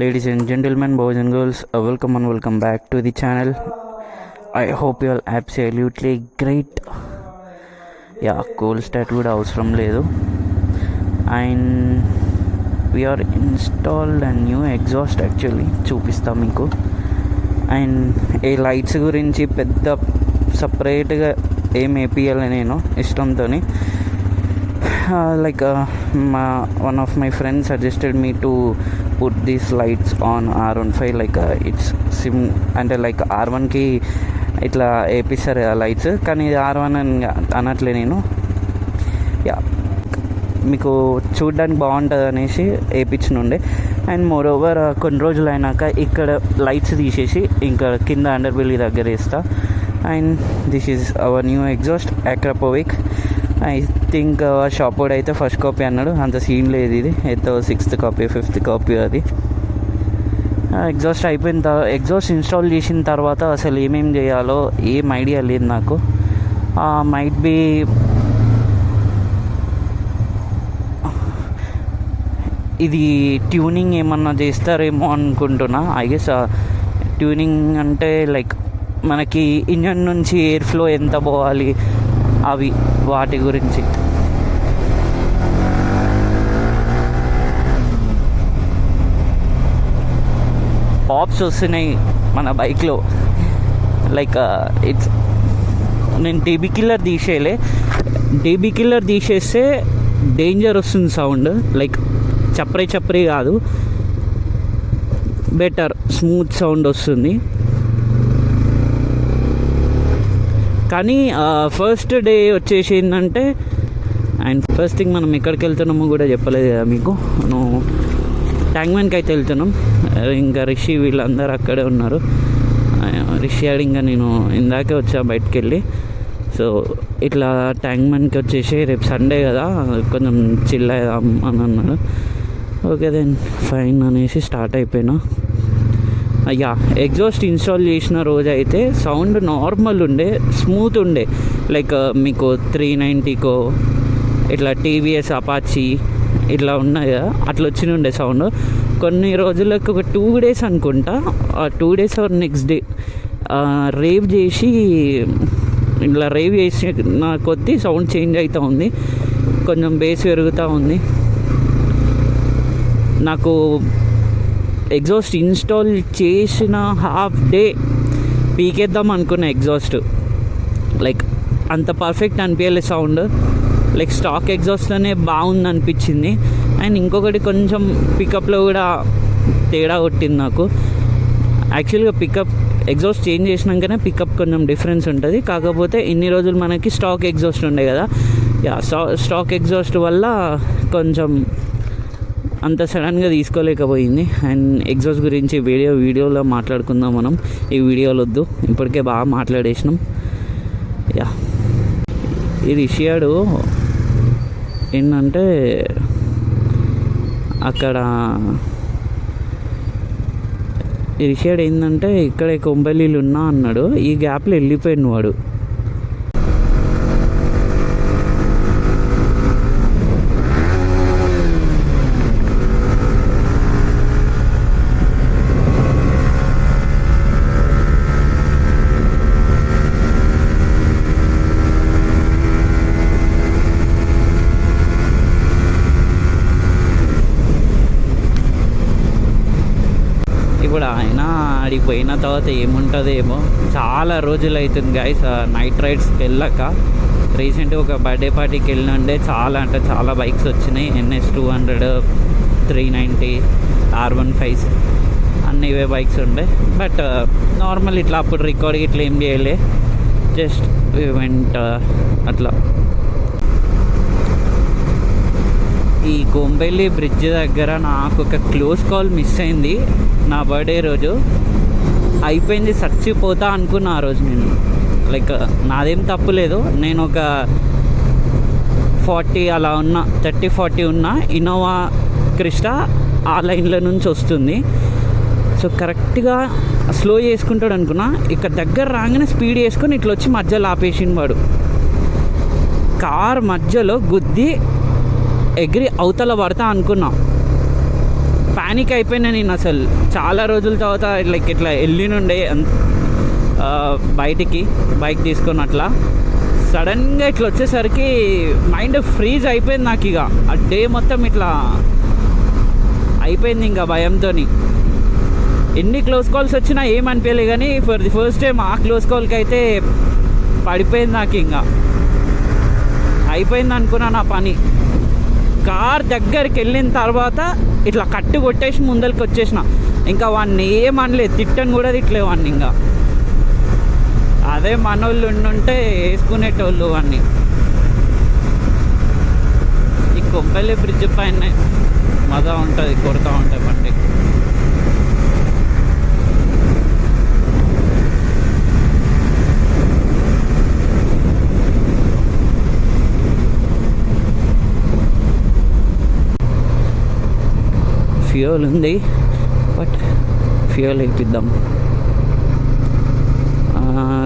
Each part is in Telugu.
Ladies and gentlemen, boys and girls, welcome back to the channel. I hope you all absolutely great. Yeah, cool start కూడా అవసరం లేదు. And we are installed a new exhaust actually. చూపిస్తాం మీకు. అండ్ ఈ లైట్స్ గురించి పెద్ద సపరేట్గా ఏం వేపియాలి నేను ఇష్టంతో like one of my friends suggested me to put these lights on R15 like it's sim అంటే లైక్ R1కి ఇట్లా వేపిస్తారు లైట్స్, కానీ ఇది R1 అని అనట్లే నేను. యా, మీకు చూడడానికి బాగుంటుంది అనేసి వేయించినుండే. అండ్ మోర్ ఓవర్ కొన్ని రోజులు అయినాక ఇక్కడ లైట్స్ తీసేసి ఇంకా కింద అండర్ బెల్లీ దగ్గర వేస్తా. And this is our new exhaust Akrapovic. I think shop కూడా అయితే ఫస్ట్ కాపీ అన్నాడు, అంత సీన్ లేదు. ఇది అయితే 6th కాపీ 5th కాపీ. అది ఎగ్జాస్ట్ అయిపోయిన ఎగ్జాస్ట్ ఇన్స్టాల్ చేసిన తర్వాత అసలు ఏమేమి చేయాలో ఏం ఐడియా లేదు నాకు. మైట్ బీ ఇది ట్యూనింగ్ ఏమన్నా చేస్తారేమో అనుకుంటున్నా. ఐ గెస్ ట్యూనింగ్ అంటే లైక్ మనకి ఇంజన్ నుంచి ఎయిర్ ఫ్లో ఎంత పోవాలి అవి వాటి గురించి. పాప్స్ వస్తున్నాయి మన బైక్లో. లైక్ ఇట్స్ నేను డీబీ కిల్లర్ తీసేయలే. డీబీ కిల్లర్ తీసేస్తే డేంజర్ వస్తుంది సౌండ్, లైక్ చప్రీ కాదు, బెటర్ స్మూత్ సౌండ్ వస్తుంది. కానీ ఫస్ట్ డే వచ్చేసి ఏంటంటే, అండ్ ఫస్ట్ థింగ్ మనం ఎక్కడికి వెళ్తున్నామో కూడా చెప్పలేదు కదా మీకు. మనం ట్యాంక్మెన్కి అయితే వెళ్తున్నాం. ఇంకా రిషి వీళ్ళందరూ అక్కడే ఉన్నారు. రిషి ఆడి ఇంకా నేను ఇందాకే వచ్చా బయటకు వెళ్ళి. సో ఇట్లా ట్యాంక్మెన్కి వచ్చేసి రేపు సండే కదా కొంచెం చిల్ అవుదాం అని అన్నాడు. ఓకే దెన్ ఫైన్ అనేసి స్టార్ట్ అయిపోయినా. అయ్యా, ఎగ్జాస్ట్ ఇన్స్టాల్ చేసిన రోజు అయితే సౌండ్ నార్మల్ ఉండే, స్మూత్ ఉండే. లైక్ మీకు 390కో ఇట్లా టీవీఎస్ అపాచీ ఇట్లా ఉన్నాయి కదా, అట్లా ఉండే సౌండ్. కొన్ని రోజులకు ఒక 2 days అనుకుంటా, 2 days ఆర్ నెక్స్ట్ డే రేవ్ చేసి ఇట్లా రేవ్ చేసి నా కొద్దీ సౌండ్ చేంజ్ అవుతూ ఉంది, కొంచెం బేస్ పెరుగుతూ ఉంది. నాకు ఎగ్జాస్ట్ ఇన్స్టాల్ చేసిన హాఫ్ డే పీకేద్దాం అనుకున్న ఎగ్జాస్ట్. లైక్ అంత పర్ఫెక్ట్ అనిపించలేదు సౌండ్, లైక్ స్టాక్ ఎగ్జాస్ట్లోనే బాగుంది అనిపించింది. అండ్ ఇంకొకటి కొంచెం పికప్లో కూడా తేడా కొట్టింది నాకు. యాక్చువల్గా పికప్ ఎగ్జాస్ట్ చేంజ్ చేసినాకనే పికప్ కొంచెం డిఫరెన్స్ ఉంటుంది. కాకపోతే ఇన్ని రోజులు మనకి స్టాక్ ఎగ్జాస్ట్ ఉండే కదా, యా స్టాక్ ఎగ్జాస్ట్ వల్ల కొంచెం అంత సడన్గా తీసుకోలేకపోయింది. అండ్ ఎగ్జాస్ట్ గురించి వీడియోలో మాట్లాడుకుందాం మనం. ఈ వీడియోలో వద్దు, ఇప్పటికే బాగా మాట్లాడేసినాం. యా, ఇది ఇషియాడు ఏంటంటే అక్కడ ఈ ఇషియాడు ఏంటంటే ఇక్కడ కొంబెల్లీలు ఉన్నా అన్నాడు. ఈ గ్యాప్లో వెళ్ళిపోయాడు వాడు. ఇప్పుడు ఆయన ఆడికి పోయిన తర్వాత ఏముంటుందేమో. చాలా రోజులు అవుతుంది గైస్ నైట్ రైడ్స్కి వెళ్ళాక. రీసెంట్గా ఒక బర్త్డే పార్టీకి వెళ్ళినండే చాలా అంటే చాలా బైక్స్ వచ్చినాయి. NS200, 390, R15 అన్నీ ఇవే బైక్స్ ఉండే. బట్ నార్మల్ ఇట్లా అప్పుడు రికార్డ్ ఇట్లా ఏం చేయలే, జస్ట్ ఈవెంట్ అట్లా. ఈ కొంబెల్లి బ్రిడ్జ్ దగ్గర నాకు ఒక క్లోజ్ కాల్ మిస్ అయింది నా బర్త్డే రోజు. అయిపోయింది, చచ్చిపోతా అనుకున్నా ఆ రోజు నేను. లైక్ నాదేం తప్పు లేదు, నేను ఒక 40 అలా ఉన్నా, 30-40 ఉన్నా. ఇన్నోవా క్రిస్టా ఆ లైన్ల నుంచి వస్తుంది. సో కరెక్ట్గా స్లో చేసుకుంటాడు అనుకున్నా. ఇక్కడ దగ్గర రాగానే స్పీడ్ చేసుకొని ఇట్లా వచ్చి మధ్యలో ఆపేసిండు వాడు. కార్ మధ్యలో గుద్ది ఎగిరి అవతల పడతా అనుకున్నా. ప్యానిక్ అయిపోయినా నేను అసలు. చాలా రోజుల తర్వాత లైక్ ఇట్లా వెళ్ళినుండే బయటికి బైక్ తీసుకొని అట్లా సడన్గా ఇట్లా వచ్చేసరికి మైండ్ ఫ్రీజ్ అయిపోయింది నాకు. ఇక ఆ డే మొత్తం ఇట్లా అయిపోయింది ఇంకా భయంతో. ఎన్ని క్లోజ్ కాల్స్ వచ్చినా ఏమనిపించలే, కానీ ఫర్ ది ఫస్ట్ టైం ఆ క్లోజ్ కాల్కి అయితే పడిపోయింది నాకు. ఇంకా అయిపోయింది అనుకున్నా నా పని. కార్ దగ్గరికి వెళ్ళిన తర్వాత ఇట్లా కట్టు కొట్టేసి ముందరికి వచ్చేసిన. ఇంకా వాడిని ఏమనలేదు, తిట్టని కూడా తిట్టలే వాడిని. ఇంకా అదే మనోళ్ళు ఉండుంటే వేసుకునేటోళ్ళు వాడిని. ఈ కొంపల్లి బ్రిడ్జ్ పైన మజా ఉంటుంది, కొడుతూ ఉంటాయి బండి. ఫ్యూయల్ ఉంది, బట్ ఫ్యూయల్ వేపిద్దాం.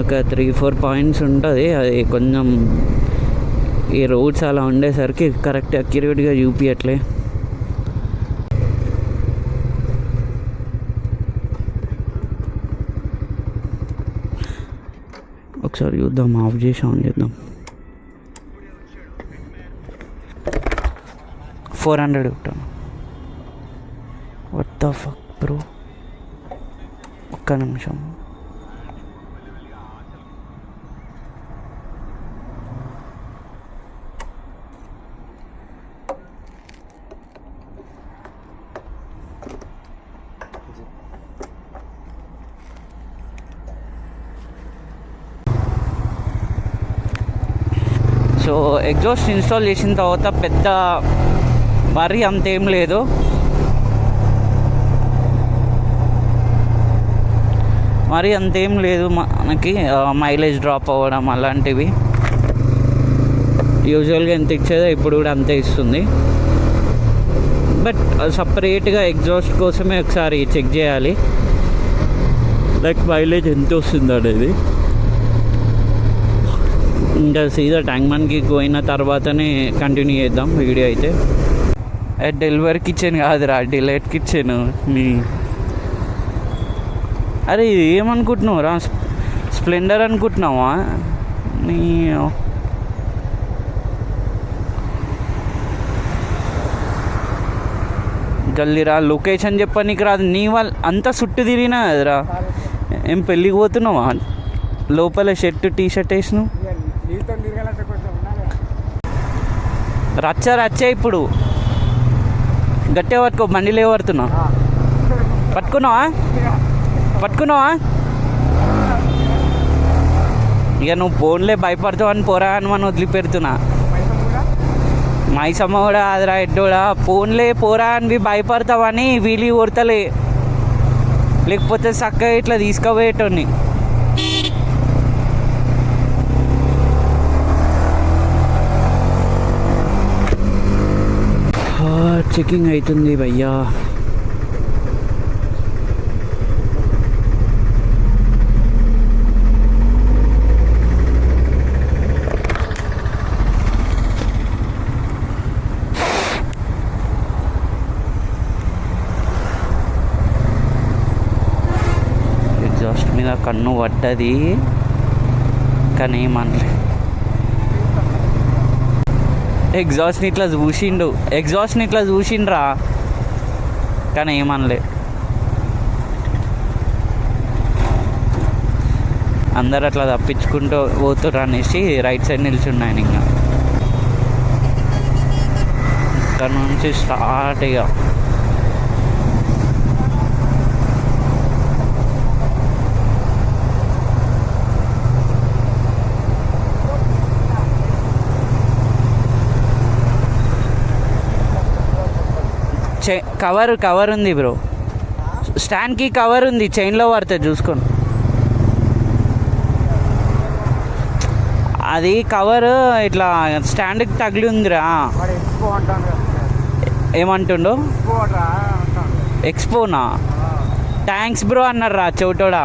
ఒక 3-4 పాయింట్స్ ఉంటుంది. అది కొంచెం ఈ రోడ్స్ అలా ఉండేసరికి కరెక్ట్ అక్యురేట్గా చూపించట్లే. ఒకసారి చూద్దాం, ఆఫ్ చేసి ఆన్ చేద్దాం. 400 ఉంటాను. వాట్ ద ఫక్ బ్రో, ఒక్క నిమిషం. సో ఎగ్జాస్ట్ ఇన్స్టాల్ చేసిన తర్వాత పెద్ద మరీ అంతేం లేదు. మరి అంతేం లేదు మనకి మైలేజ్ డ్రాప్ అవ్వడం అలాంటివి. యూజువల్గా ఎంత ఇచ్చేదో ఇప్పుడు కూడా అంతే ఇస్తుంది. బట్ సపరేట్గా ఎగ్జాస్ట్ కోసమే ఒకసారి చెక్ చేయాలి, లైక్ మైలేజ్ ఎంత వస్తుంది అనేది. ఇంకా సీదా ట్యాంక్ బండ్కి పోయిన తర్వాతనే కంటిన్యూ చేద్దాం వీడియో అయితే. డెలివరీ కిచెన్ కాదురా, డిలైట్ కిచెన్. అరే ఏమనుకుంటున్నావు రా, స్ప్లెండర్ అనుకుంటున్నావా? నీ గల్లీరా, లొకేషన్ చెప్పనీకి రాదు. నీ వాళ్ళు అంతా చుట్టూ తిరిగినా కదరా. ఏం పెళ్ళికి పోతున్నావా? లోపల షర్ట్ టీ షర్ట్ వేసినావు. రచ్చే ఇప్పుడు గట్టే పట్టుకో, బండిలో పడుతున్నావు. పట్టుకున్నావా? ఇక నువ్వు ఫోన్లే భయపడతావు అని పోరా అని మనం వదిలిపెడుతున్నా. మైసమ్మ కూడా అదిరా ఎడ్డోడా, ఫోన్లే పోరా అని భయపడతావని వీలు కొడతలే, లేకపోతే చక్కగా ఇట్లా తీసుకుపోయేటోని. చెకింగ్ అవుతుంది భయ్యా. ఎగ్జాస్ట్ మీద కన్ను పడ్డది కానీ ఏమనలే. ఎగ్జాస్ట్ని ఇట్లా చూసిండ్రా కానీ ఏమనలే. అందరు అట్లా తప్పించుకుంటూ పోతుర్రు అనేసి రైట్ సైడ్ నిల్చున్నాను. ఇంకా ఇక్కడ నుంచి స్టార్ట్. ఇక కవర్ ఉంది బ్రో, స్టాండ్కి కవర్ ఉంది, చైన్లో పడుతుంది చూసుకోండి. అది కవర్ ఇట్లా స్టాండ్కి తగిలి ఉందిరా. ఏమంటుండో ఎక్స్పోనా? థ్యాంక్స్ బ్రో అన్నారు రా చోటోడా.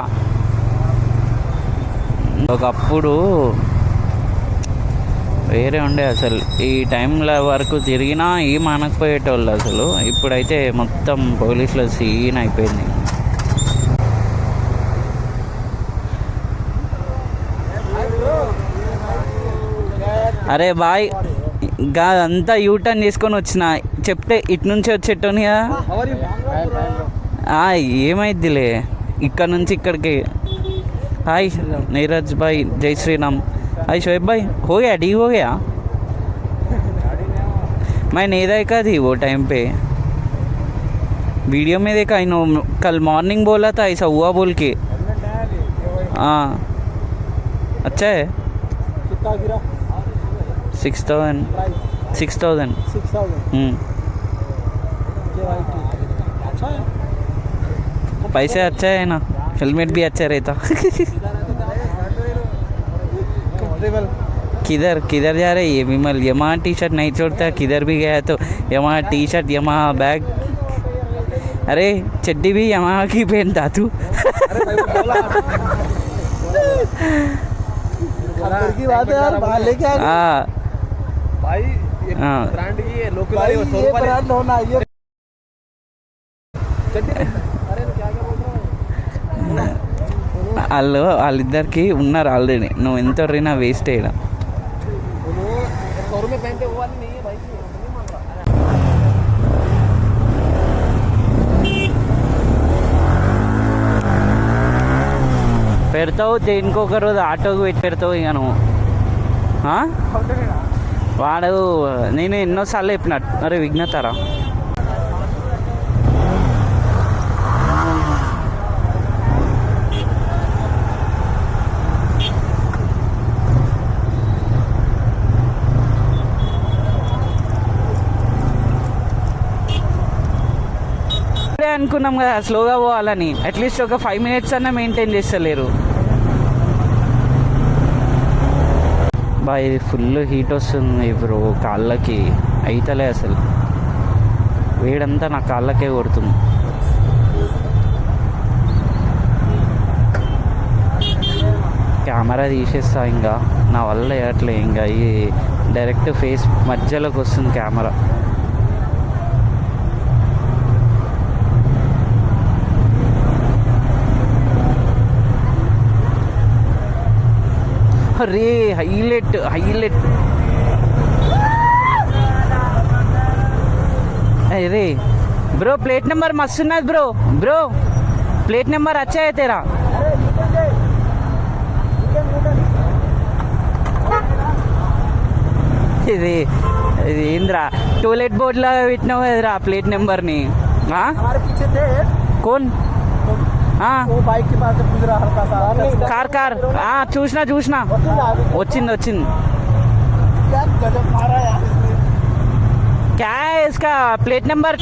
ఒకప్పుడు వేరే ఉండే అసలు. ఈ టైంల వరకు తిరిగినా ఏం అనకపోయేటోళ్ళు అసలు. ఇప్పుడైతే మొత్తం పోలీసుల సీన్ అయిపోయింది. అరే బాయ్, గా అంతా యూటర్న్ చేసుకొని వచ్చిన, చెప్తే ఇటు నుంచి వచ్చేటోని కదా. ఏమైద్దిలే ఇక్కడ నుంచి ఇక్కడికి. హాయ్ నీరజ్ भाई, जय श्री राम. हाय शोएब भाई, हो गया ठीक हो गया? मैं नहीं देखा थी वो टाइम पे, वीडियो में देखा. नो कल मॉर्निंग बोला था ऐसा हुआ बोल के. हाँ अच्छा है. कितना गिरा? 6,000. 6,000. अच्छा है, पैसे अच्छा है ना, हेलमेट भी अच्छा रहता. किधर किधर जा रहे ये विमल? यमा टी शर्ट नहीं छोड़ता, किधर भी गया तो यमा टी शर्ट, यमा बैग. अरे चड्डी भी यमा की पहनता तू. की बात है यार, बाहर लेके आ भाई. हाँ ब्रांड की है, लोकल वाली, वो 100 रुपए ब्रांड होना ये. अरे क्या क्या बोल रहा है? వాళ్ళిద్దరికి ఉన్నారు ఆల్రెడీ. నువ్వు ఎంత రినా వేస్ట్ అయ్యా. 100 रुपए पहनते वो वाली नहीं है भाई, नहीं मांग रहा. పెడతావు దేనికో ఒక రోజు ఆటోకి పెట్టి పెడతావు ఇక నువ్వు. వాడు నేను ఎన్నోసార్లు చెప్పిన, అరే విఘ్నతారా అనుకున్నాం కదా స్లోగా పోవాలని. అట్లీస్ట్ ఒక 5 minutes అన్నా మెయింటైన్ చేస్తలేరు. బాయ్ ఇది ఫుల్ హీట్ వస్తుంది బ్రో, కాళ్ళకి అయితలే అసలు. వేడంతా నా కాళ్ళకే కొడుతుంది. కెమెరా తీసేస్తా, ఇంకా నా వల్ల వేయట్లే. ఇంకా ఈ డైరెక్ట్ ఫేస్ మధ్యలోకి వస్తుంది కెమెరా. రే హైలైట్ హైలైట్. अरे ब्रो प्लेट नंबर मस्त सुना ब्रो. ब्रो प्लेट नंबर अच्छा है तेरा. ఇది ఇది ఏంద్రా టోయిలెట్ బోర్డ్ లాగా పెట్టినావు కదరా ప్లేట్ నెంబర్ని. కోన్ बाइक के पास गुजरा हल्का सा కార్ కార్ చూసినా చూసినా వచ్చింది వచ్చింది. गजब मारा यार इसने. क्या है इसका प्लेट नंबर?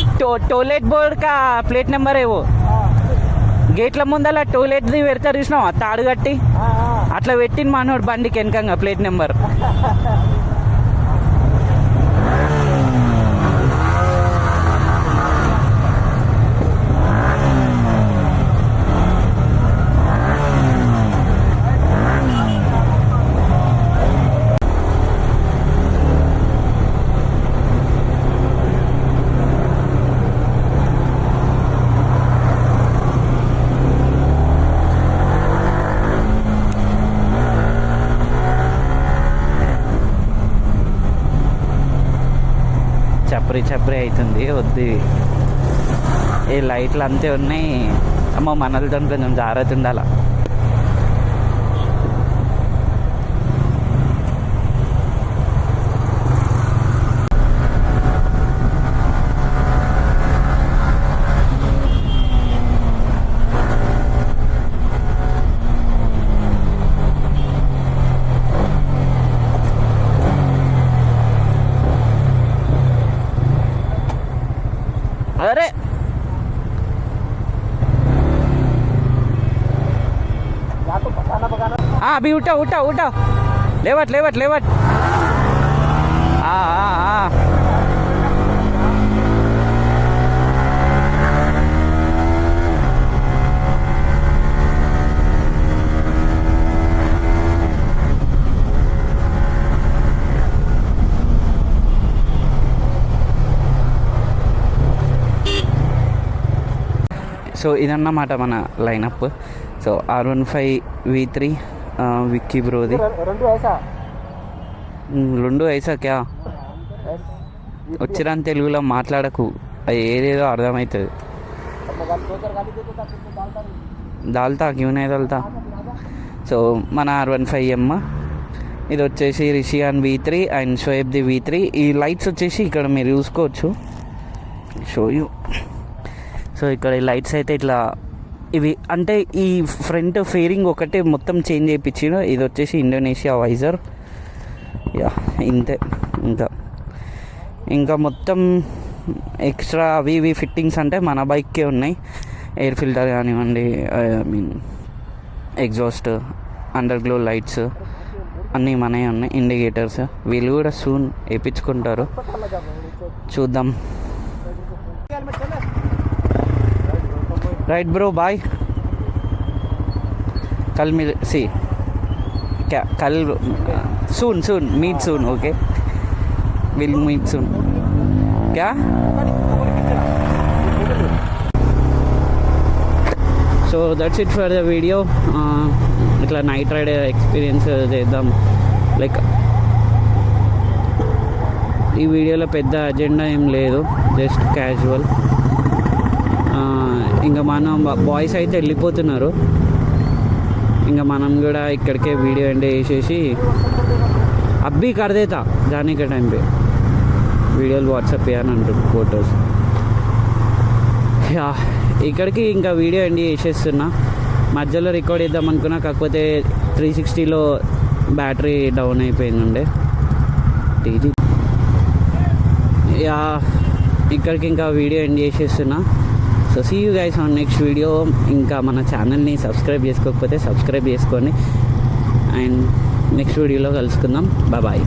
टॉयलेट बोर्ड का प्लेट नंबर है वो. గేట్ల ముందల టోయిలెట్ది పెడతారు చూసినావా తాడు కట్టి, అట్లా పెట్టింది మనోడు బండికి వెనకంగా ప్లేట్ నెంబర్. చప్పరి చప్పరి అవుతుంది వద్దు. ఈ లైట్లు అంతే ఉన్నాయి. అమ్మ మనలతో కొంచెం జాగ్రత్త ఉండాల. अरे तो पकाना पकाना. हाँ अभी उठा उठा उठा, लेवट लेवट लेवट. हाँ हाँ हाँ సో ఇదన్నమాట మన lineup. So R15 V3 Vicky బ్రోది. రెండు ఐసా క్యా వచ్చిరాని తెలుగులో మాట్లాడకు, అది ఏదేదో అర్థమవుతుంది. దాల్తా క్యూనే దాల్తా. సో మన R15M, ఇది వచ్చేసి రిషియాన్ V3 and Shoaib the V3. ఈ లైట్స్ వచ్చేసి ఇక్కడ మీరు చూసుకోవచ్చు, షోయూ. సో ఇక్కడ ఈ లైట్స్ అయితే ఇట్లా ఇవి అంటే ఈ ఫ్రంట్ ఫేరింగ్ ఒకటే మొత్తం చేంజ్ చేయించారు. ఇది వచ్చేసి ఇండోనేషియా వైజర్. యా ఇంతే. ఇంకా మొత్తం ఎక్స్ట్రా అవి ఇవి ఫిట్టింగ్స్ అంటే మన బైక్కే ఉన్నాయి. ఎయిర్ ఫిల్టర్ కానివ్వండి, I mean exhaust, under glow lights అన్నీ మనమే ఉన్నాయి. ఇండికేటర్స్ వీళ్ళు కూడా సూన్ వేయించుకుంటారు, చూద్దాం. Right bro, bye. कल मिल सी क्या कल soon meet soon okay will meet soon क्या. So that's it for the video. ఇట్లా నైట్ రైడ్ ఎక్స్పీరియన్స్ చేద్దాం. లైక్ ఈ వీడియోలో పెద్ద అజెండా ఏం లేదు, జస్ట్ క్యాజువల్. ఇంకా మన బాయ్స్ అయితే వెళ్ళిపోతున్నారు, ఇంకా మనం కూడా ఇక్కడికే వీడియో ఎండ్ చేసేసి అబ్బీ కర్దేతా జానే కే టైం పే వీడియోలు వాట్సాప్ చేయని అంటుంది, ఫొటోస్. యా ఇక్కడికి ఇంకా వీడియో ఎండ్ చేసేస్తున్నా. మధ్యలో రికార్డ్ చేద్దాం అనుకున్నా, కాకపోతే 360లో బ్యాటరీ డౌన్ అయిపోయింది. టీజీ యా ఇక్కడికి ఇంకా వీడియో ఎండ్ చేసేస్తున్నా. So see you guys on next video. ఇంకా మన ఛానల్ని సబ్స్క్రైబ్ చేసుకోకపోతే సబ్స్క్రైబ్ చేసుకోండి, అండ్ నెక్స్ట్ వీడియోలో కలుసుకుందాం. బాయ్.